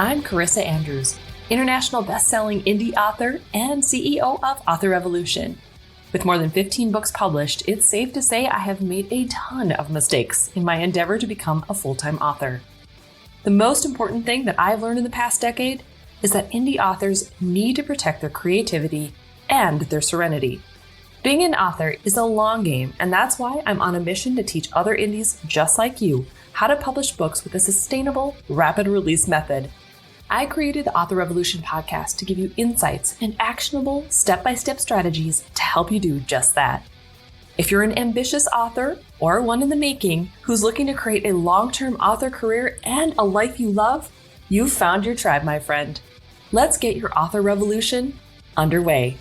I'm Carissa Andrews, international best-selling indie author and CEO of Author Revolution. With more than 15 books published, it's safe to say I have made a ton of mistakes in my endeavor to become a full-time author. The most important thing that I've learned in the past decade is that indie authors need to protect their creativity and their serenity. Being an author is a long game, and that's why I'm on a mission to teach other indies just like you how to publish books with a sustainable, rapid release method. I created the Author Revolution podcast to give you insights and actionable step-by-step strategies to help you do just that. If you're an ambitious author or one in the making who's looking to create a long-term author career and a life you love, you've found your tribe, my friend. Let's get your author revolution underway.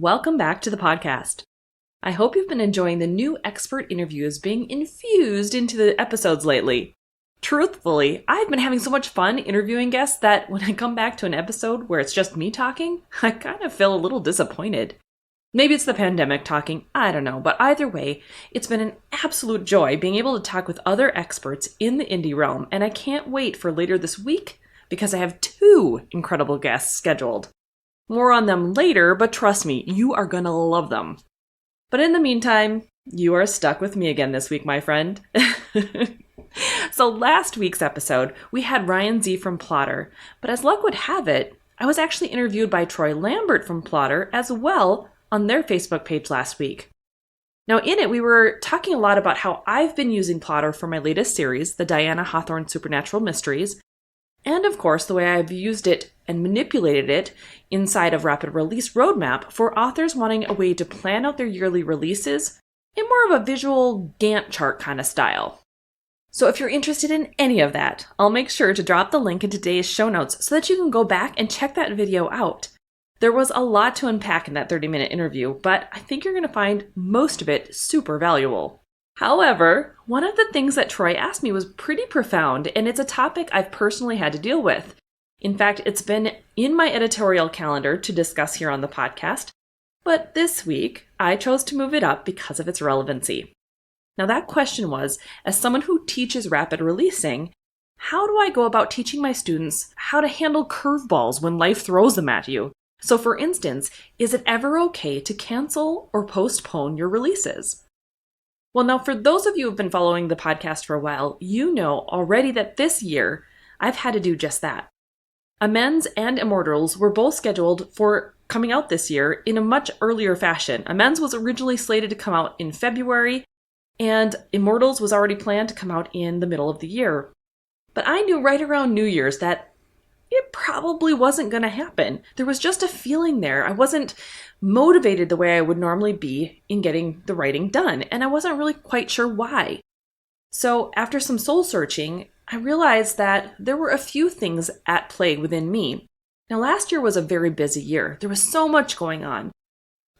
Welcome back to the podcast. I hope you've been enjoying the new expert interviews being infused into the episodes lately. Truthfully, I've been having so much fun interviewing guests that when I come back to an episode where it's just me talking, I kind of feel a little disappointed. Maybe it's the pandemic talking, I don't know, but either way, it's been an absolute joy being able to talk with other experts in the indie realm, and I can't wait for later this week because I have 2 incredible guests scheduled. More on them later, but trust me, you are gonna love them. But in the meantime, you are stuck with me again this week, my friend. So last week's episode, we had Ryan Z from Plotter, but as luck would have it, I was actually interviewed by Troy Lambert from Plotter as well on their Facebook page last week. Now in it, we were talking a lot about how I've been using Plotter for my latest series, the Diana Hawthorne Supernatural Mysteries, and of course, the way I've used it and manipulated it inside of Rapid Release Roadmap for authors wanting a way to plan out their yearly releases in more of a visual Gantt chart kind of style. So if you're interested in any of that, I'll make sure to drop the link in today's show notes so that you can go back and check that video out. There was a lot to unpack in that 30-minute interview, but I think you're going to find most of it super valuable. However, one of the things that Troy asked me was pretty profound, and it's a topic I've personally had to deal with. In fact, it's been in my editorial calendar to discuss here on the podcast, but this week I chose to move it up because of its relevancy. Now that question was, as someone who teaches rapid releasing, how do I go about teaching my students how to handle curveballs when life throws them at you? So for instance, is it ever okay to cancel or postpone your releases? Well, now for those of you who have been following the podcast for a while, you know already that this year I've had to do just that. Amends and Immortals were both scheduled for coming out this year in a much earlier fashion. Amends was originally slated to come out in February, and Immortals was already planned to come out in the middle of the year. But I knew right around New Year's that it probably wasn't going to happen. There was just a feeling there. I wasn't motivated the way I would normally be in getting the writing done, and I wasn't really quite sure why. So after some soul searching, I realized that there were a few things at play within me. Now last year was a very busy year. There was so much going on.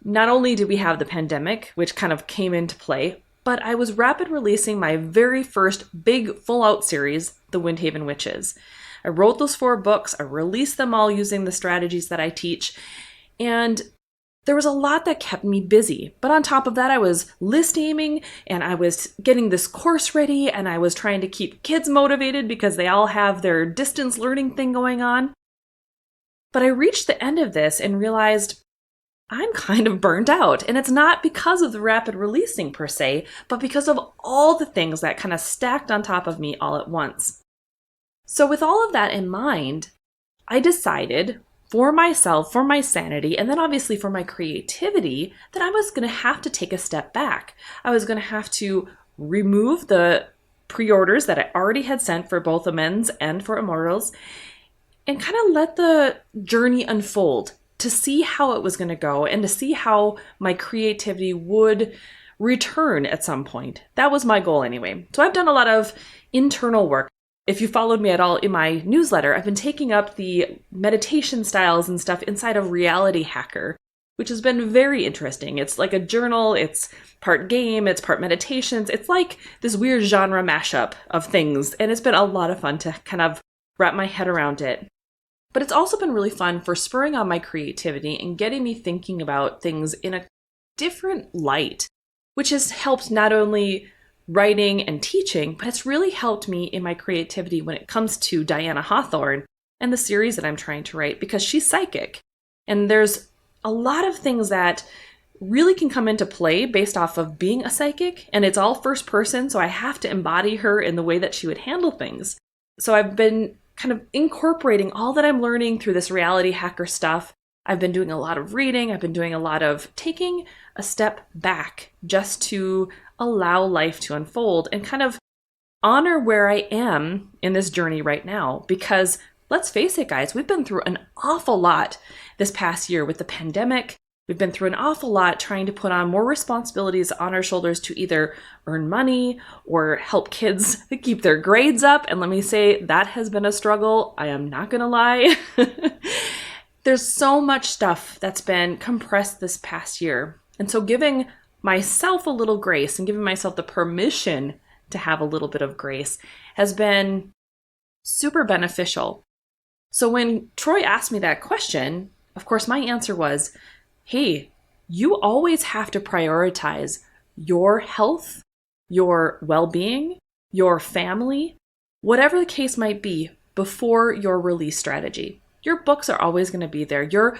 Not only did we have the pandemic, which kind of came into play, but I was rapid releasing my very first big full-out series, The Windhaven Witches. I wrote those 4 books, I released them all using the strategies that I teach, and there was a lot that kept me busy. But on top of that, I was list aiming, and I was getting this course ready, and I was trying to keep kids motivated because they all have their distance learning thing going on. But I reached the end of this and realized I'm kind of burnt out, and it's not because of the rapid releasing per se, but because of all the things that kind of stacked on top of me all at once. So with all of that in mind, I decided for myself, for my sanity, and then obviously for my creativity, that I was going to have to take a step back. I was going to have to remove the pre-orders that I already had sent for both Amends and for Immortals, and kind of let the journey unfold to see how it was going to go and to see how my creativity would return at some point. That was my goal anyway. So I've done a lot of internal work. If you followed me at all in my newsletter, I've been taking up the meditation styles and stuff inside of Reality Hacker, which has been very interesting. It's like a journal, it's part game, it's part meditations. It's like this weird genre mashup of things, and it's been a lot of fun to kind of wrap my head around it. But it's also been really fun for spurring on my creativity and getting me thinking about things in a different light, which has helped not only writing and teaching, but it's really helped me in my creativity when it comes to Diana Hawthorne and the series that I'm trying to write, because she's psychic. And there's a lot of things that really can come into play based off of being a psychic, and it's all first person, so I have to embody her in the way that she would handle things. So I've been kind of incorporating all that I'm learning through this reality hacker stuff. I've been doing a lot of reading. I've been doing a lot of taking a step back just to allow life to unfold and kind of honor where I am in this journey right now. Because let's face it, guys, we've been through an awful lot this past year with the pandemic. We've been through an awful lot trying to put on more responsibilities on our shoulders to either earn money or help kids keep their grades up. And let me say, that has been a struggle. I am not going to lie. There's so much stuff that's been compressed this past year. And so giving myself a little grace and giving myself the permission to have a little bit of grace has been super beneficial. So when Troy asked me that question, of course, my answer was, hey, you always have to prioritize your health, your well-being, your family, whatever the case might be, before your release strategy. Your books are always going to be there. Your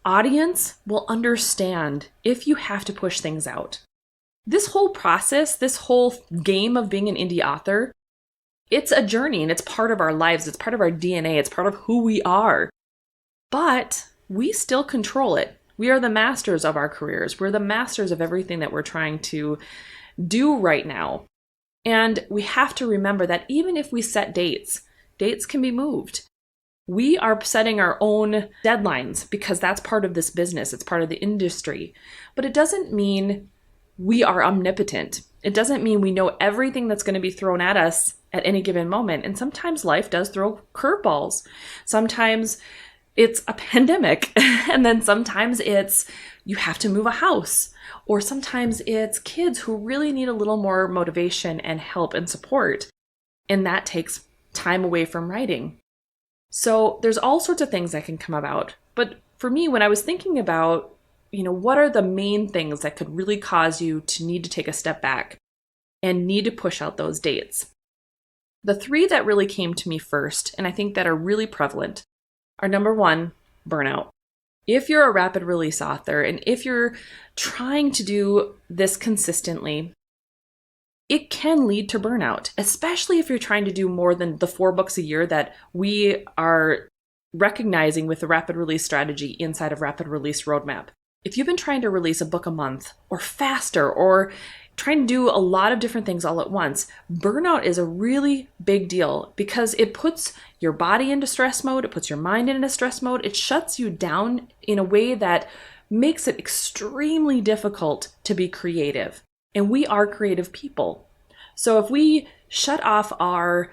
audience will understand if you have to push things out. This whole process, this whole game of being an indie author, it's a journey and it's part of our lives. It's part of our DNA. It's part of who we are. But we still control it. We are the masters of our careers. We're the masters of everything that we're trying to do right now. And we have to remember that even if we set dates can be moved. We are setting our own deadlines because that's part of this business. It's part of the industry. But it doesn't mean we are omnipotent. It doesn't mean we know everything that's going to be thrown at us at any given moment. And sometimes life does throw curveballs. Sometimes it's a pandemic, and then sometimes it's you have to move a house, or sometimes it's kids who really need a little more motivation and help and support, and that takes time away from writing. So there's all sorts of things that can come about. But for me, when I was thinking about, what are the main things that could really cause you to need to take a step back and need to push out those dates, the three that really came to me first, and I think that are really prevalent, are number one, burnout. If you're a rapid release author and if you're trying to do this consistently, it can lead to burnout, especially if you're trying to do more than the 4 books a year that we are recognizing with the rapid release strategy inside of Rapid Release Roadmap. If you've been trying to release a book a month or faster or trying to do a lot of different things all at once, burnout is a really big deal because it puts your body into stress mode, it puts your mind into stress mode, it shuts you down in a way that makes it extremely difficult to be creative. And we are creative people. So if we shut off our,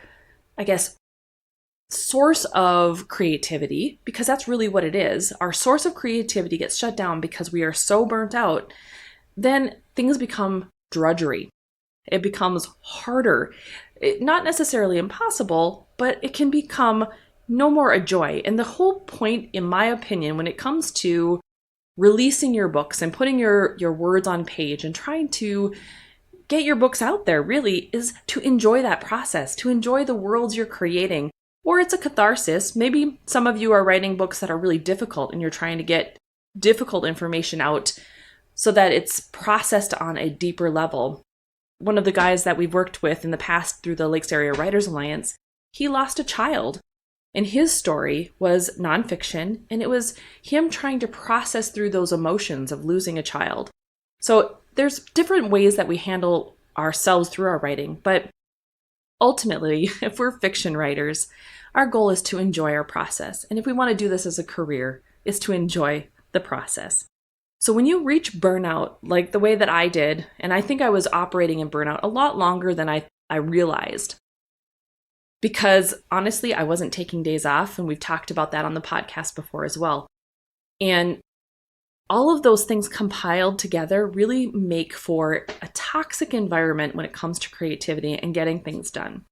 source of creativity, because that's really what it is, our source of creativity gets shut down because we are so burnt out, then things become drudgery. It becomes harder. Not necessarily impossible, but it can become no more a joy. And the whole point, in my opinion, when it comes to releasing your books and putting your words on page and trying to get your books out there, really, is to enjoy that process, to enjoy the worlds you're creating. Or it's a catharsis. Maybe some of you are writing books that are really difficult and you're trying to get difficult information out so that it's processed on a deeper level. One of the guys that we've worked with in the past through the Lakes Area Writers Alliance, he lost a child. And his story was nonfiction, and it was him trying to process through those emotions of losing a child. So there's different ways that we handle ourselves through our writing, but ultimately, if we're fiction writers, our goal is to enjoy our process. And if we want to do this as a career, is to enjoy the process. So when you reach burnout, like the way that I did, and I think I was operating in burnout a lot longer than I realized, because honestly, I wasn't taking days off, and we've talked about that on the podcast before as well. And all of those things compiled together really make for a toxic environment when it comes to creativity and getting things done.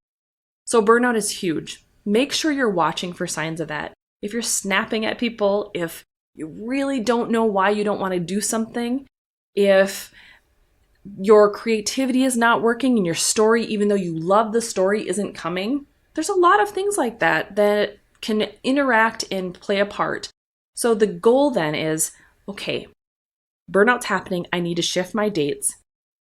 So burnout is huge. make sure you're watching for signs of that. If you're snapping at people, if you really don't know why you don't want to do something, if your creativity is not working and your story, even though you love the story, isn't coming, there's a lot of things like that that can interact and play a part. So the goal then is, okay, burnout's happening. I need to shift my dates.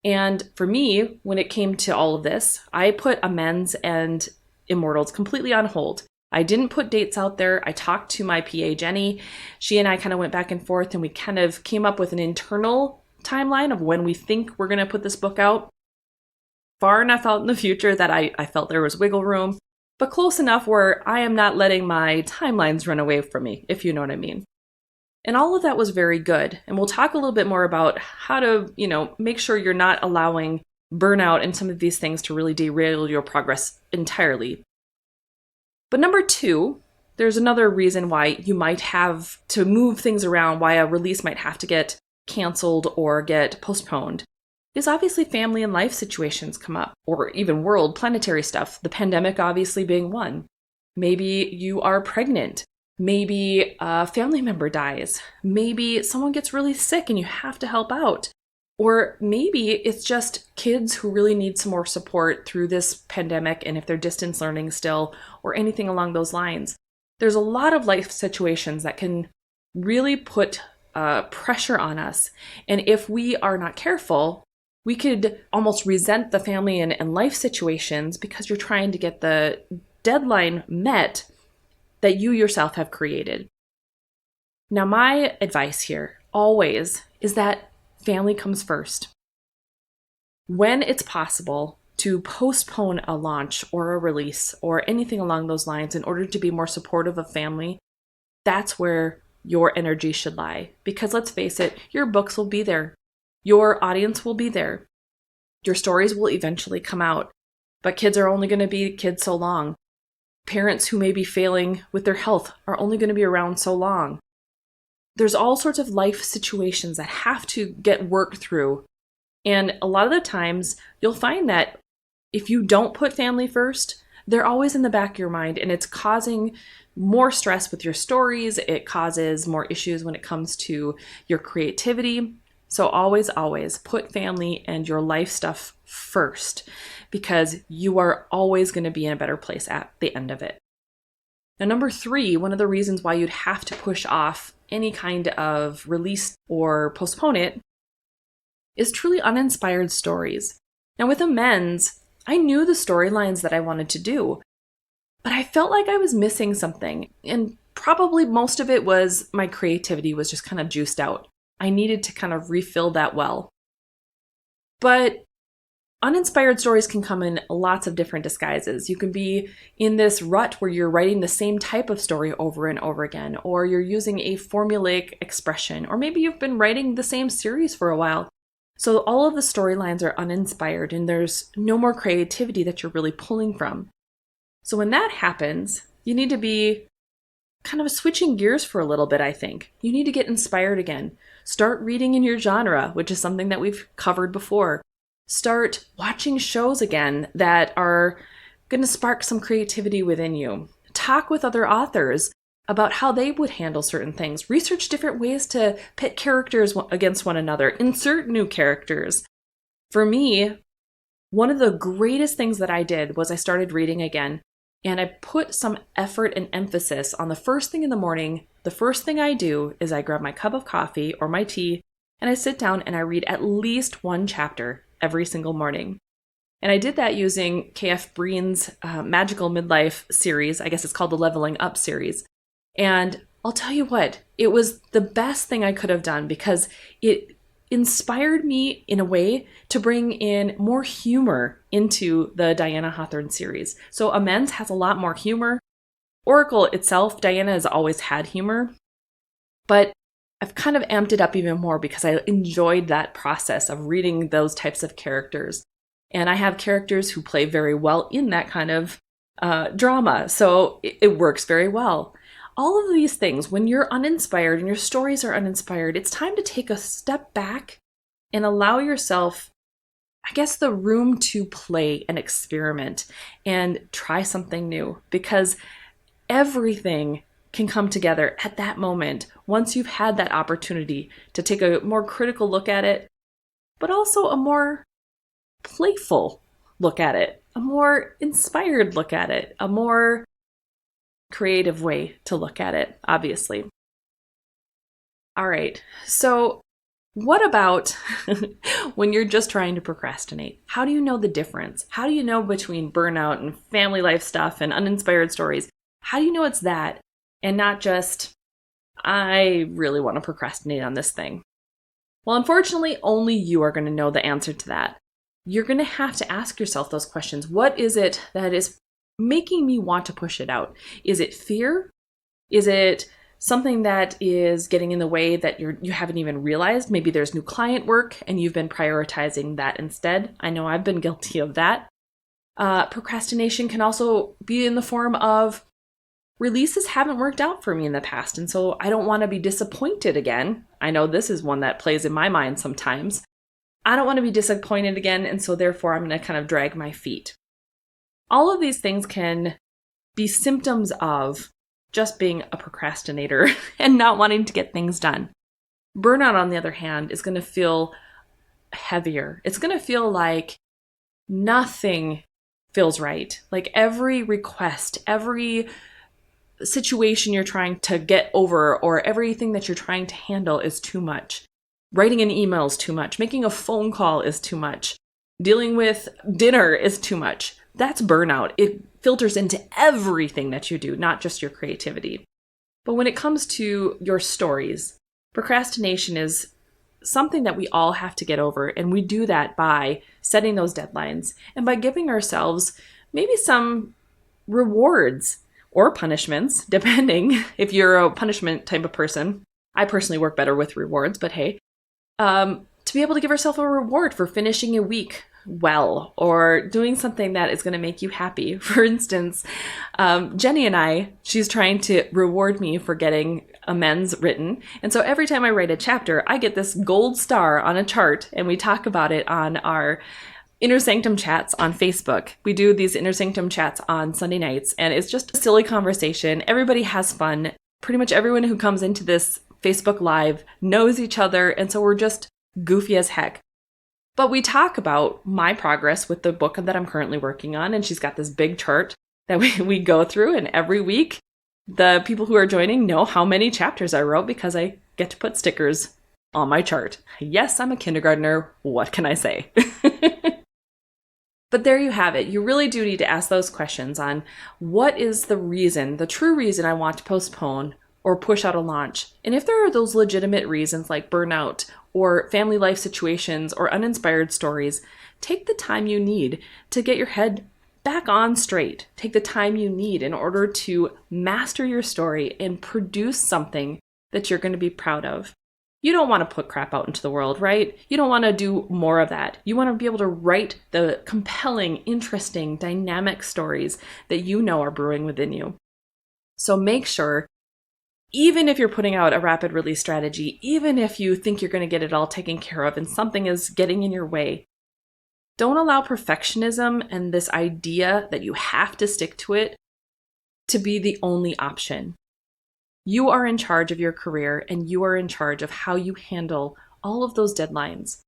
And for me, when it came to all of this, I put Amends and Immortals completely on hold. I didn't put dates out there. I talked to my PA, Jenny. She and I kind of went back and forth, and we kind of came up with an internal timeline of when we think we're going to put this book out. Far enough out in the future that I felt there was wiggle room, but close enough where I am not letting my timelines run away from me, if you know what I mean. And all of that was very good. And we'll talk a little bit more about how to, make sure you're not allowing burnout and some of these things to really derail your progress entirely. But number 2, there's another reason why you might have to move things around, why a release might have to get canceled or get postponed, is obviously family and life situations come up, or even world planetary stuff, the pandemic obviously being one. Maybe you are pregnant. Maybe a family member dies. Maybe someone gets really sick and you have to help out. Or maybe it's just kids who really need some more support through this pandemic, and if they're distance learning still, or anything along those lines. There's a lot of life situations that can really put pressure on us. And if we are not careful, we could almost resent the family and life situations because you're trying to get the deadline met that you yourself have created. Now, my advice here always is that family comes first. When it's possible to postpone a launch or a release or anything along those lines in order to be more supportive of family, that's where your energy should lie. Because let's face it, your books will be there. Your audience will be there. Your stories will eventually come out. But kids are only going to be kids so long. Parents who may be failing with their health are only going to be around so long. There's all sorts of life situations that have to get worked through. And a lot of the times, you'll find that if you don't put family first, they're always in the back of your mind, and it's causing more stress with your stories. It causes more issues when it comes to your creativity. So always, always put family and your life stuff first, because you are always going to be in a better place at the end of it. Now, number 3, one of the reasons why you'd have to push off any kind of release or postpone it is truly uninspired stories. Now, with Amends, I knew the storylines that I wanted to do, but I felt like I was missing something. And probably most of it was my creativity was just kind of juiced out. I needed to kind of refill that well. But uninspired stories can come in lots of different disguises. You can be in this rut where you're writing the same type of story over and over again, or you're using a formulaic expression, or maybe you've been writing the same series for a while. So all of the storylines are uninspired and there's no more creativity that you're really pulling from. So when that happens, you need to be kind of switching gears for a little bit, I think. You need to get inspired again. Start reading in your genre, which is something that we've covered before. Start watching shows again that are going to spark some creativity within you. Talk with other authors about how they would handle certain things. Research different ways to pit characters against one another. Insert new characters. For me, one of the greatest things that I did was I started reading again, and I put some effort and emphasis on the first thing in the morning. The first thing I do is I grab my cup of coffee or my tea, and I sit down and I read at least one chapter every single morning. And I did that using K.F. Breen's Magical Midlife series. I guess it's called the Leveling Up series. And I'll tell you what, it was the best thing I could have done because it inspired me in a way to bring in more humor into the Diana Hawthorne series. So Amends has a lot more humor. Oracle itself, Diana has always had humor, but I've kind of amped it up even more because I enjoyed that process of reading those types of characters. And I have characters who play very well in that kind of drama, so it works very well. All of these things, when you're uninspired and your stories are uninspired, it's time to take a step back and allow yourself I guess, the room to play and experiment and try something new, because everything can come together at that moment once you've had that opportunity to take a more critical look at it, but also a more playful look at it, a more inspired look at it, a more creative way to look at it, obviously. All right, so what about when you're just trying to procrastinate? How do you know the difference? How do you know between burnout and family life stuff and uninspired stories? How do you know it's that and not just, I really want to procrastinate on this thing? Well, unfortunately, only you are going to know the answer to that. You're going to have to ask yourself those questions. What is it that is making me want to push it out? Is it fear? Is it something that is getting in the way that you haven't even realized? Maybe there's new client work and you've been prioritizing that instead. I know I've been guilty of that. Procrastination can also be in the form of releases haven't worked out for me in the past, and so I don't want to be disappointed again. I know this is one that plays in my mind sometimes. I don't want to be disappointed again, and so therefore I'm going to kind of drag my feet. All of these things can be symptoms of just being a procrastinator and not wanting to get things done. Burnout, on the other hand, is going to feel heavier. It's going to feel like nothing feels right. Like every request, every situation you're trying to get over, or everything that you're trying to handle is too much. Writing an email is too much. Making a phone call is too much. Dealing with dinner is too much. That's burnout. It filters into everything that you do, not just your creativity. But when it comes to your stories, procrastination is something that we all have to get over. And we do that by setting those deadlines and by giving ourselves maybe some rewards or punishments, depending if you're a punishment type of person. I personally work better with rewards, but hey, to be able to give ourselves a reward for finishing a week well, or doing something that is going to make you happy. For instance, Jenny and I, she's trying to reward me for getting amends written. And so every time I write a chapter, I get this gold star on a chart, and we talk about it on our Inner Sanctum chats on Facebook. We do these Inner Sanctum chats on Sunday nights, and it's just a silly conversation. Everybody has fun. Pretty much everyone who comes into this Facebook Live knows each other, and so we're just goofy as heck. But we talk about my progress with the book that I'm currently working on, and she's got this big chart that we go through, and every week the people who are joining know how many chapters I wrote because I get to put stickers on my chart. Yes, I'm a kindergartner. What can I say? But there you have it. You really do need to ask those questions on what is the reason, the true reason I want to postpone or push out a launch. And if there are those legitimate reasons like burnout or family life situations or uninspired stories, take the time you need to get your head back on straight. Take the time you need in order to master your story and produce something that you're going to be proud of. You don't want to put crap out into the world, right? You don't want to do more of that. You want to be able to write the compelling, interesting, dynamic stories that you know are brewing within you. So make sure, even if you're putting out a rapid release strategy, even if you think you're going to get it all taken care of and something is getting in your way, don't allow perfectionism and this idea that you have to stick to it to be the only option. You are in charge of your career, and you are in charge of how you handle all of those deadlines.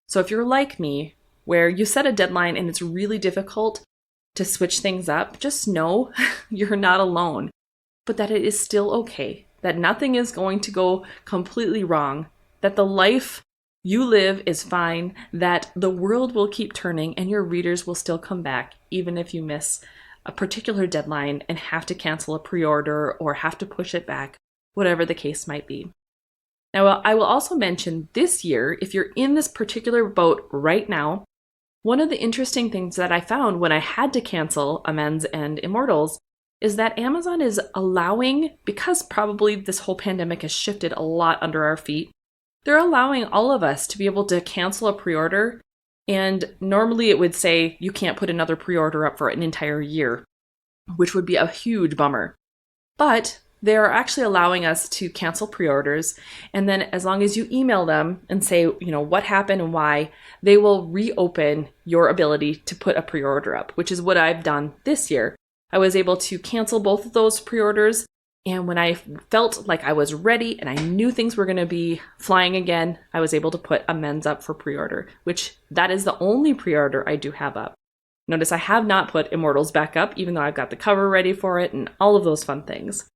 So if you're like me, where you set a deadline and it's really difficult to switch things up, just know you're not alone, but that it is still okay, that nothing is going to go completely wrong, that the life you live is fine, that the world will keep turning and your readers will still come back, even if you miss a particular deadline and have to cancel a pre-order or have to push it back, whatever the case might be. Now, I will also mention this year, if you're in this particular boat right now, one of the interesting things that I found when I had to cancel Amends and Immortals is that Amazon is allowing, because probably this whole pandemic has shifted a lot under our feet, they're allowing all of us to be able to cancel a pre-order. And normally it would say you can't put another pre-order up for an entire year, which would be a huge bummer. But they're actually allowing us to cancel pre-orders. And then as long as you email them and say, what happened and why, they will reopen your ability to put a pre-order up, which is what I've done this year. I was able to cancel both of those pre-orders. And when I felt like I was ready and I knew things were going to be flying again, I was able to put amends up for pre-order, which that is the only pre-order I do have up. Notice I have not put Immortals back up, even though I've got the cover ready for it and all of those fun things.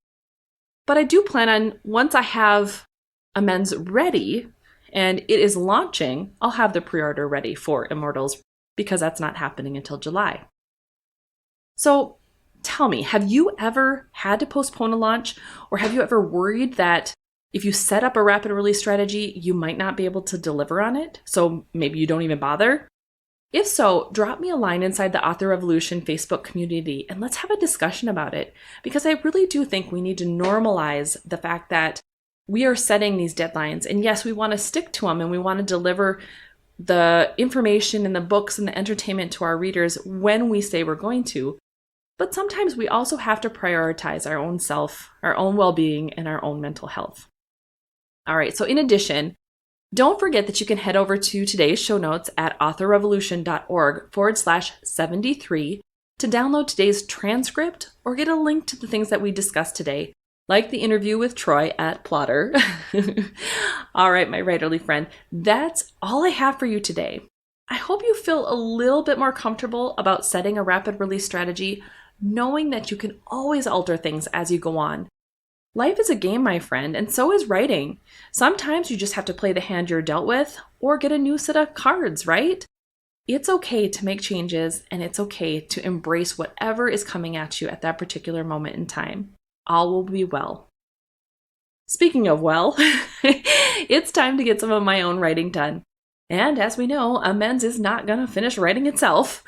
But I do plan on, once I have amends ready and it is launching, I'll have the pre-order ready for Immortals because that's not happening until July. So tell me, have you ever had to postpone a launch, or have you ever worried that if you set up a rapid release strategy, you might not be able to deliver on it? So maybe you don't even bother? If so, drop me a line inside the Author Revolution Facebook community and let's have a discussion about it, because I really do think we need to normalize the fact that we are setting these deadlines. And yes, we want to stick to them and we want to deliver the information and the books and the entertainment to our readers when we say we're going to. But sometimes we also have to prioritize our own self, our own well-being, and our own mental health. All right, so in addition, don't forget that you can head over to today's show notes at authorrevolution.org/73 to download today's transcript or get a link to the things that we discussed today, like the interview with Troy at Plotter. All right, my writerly friend, that's all I have for you today. I hope you feel a little bit more comfortable about setting a rapid release strategy, knowing that you can always alter things as you go on. Life is a game, my friend, and so is writing. Sometimes you just have to play the hand you're dealt with or get a new set of cards, right? It's okay to make changes, and it's okay to embrace whatever is coming at you at that particular moment in time. All will be well. Speaking of well, it's time to get some of my own writing done. And as we know, amends is not going to finish writing itself.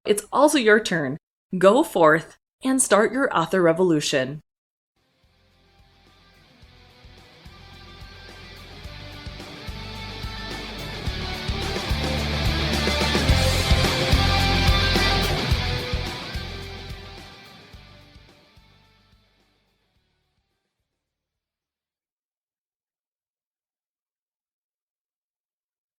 It's also your turn. Go forth and start your author revolution.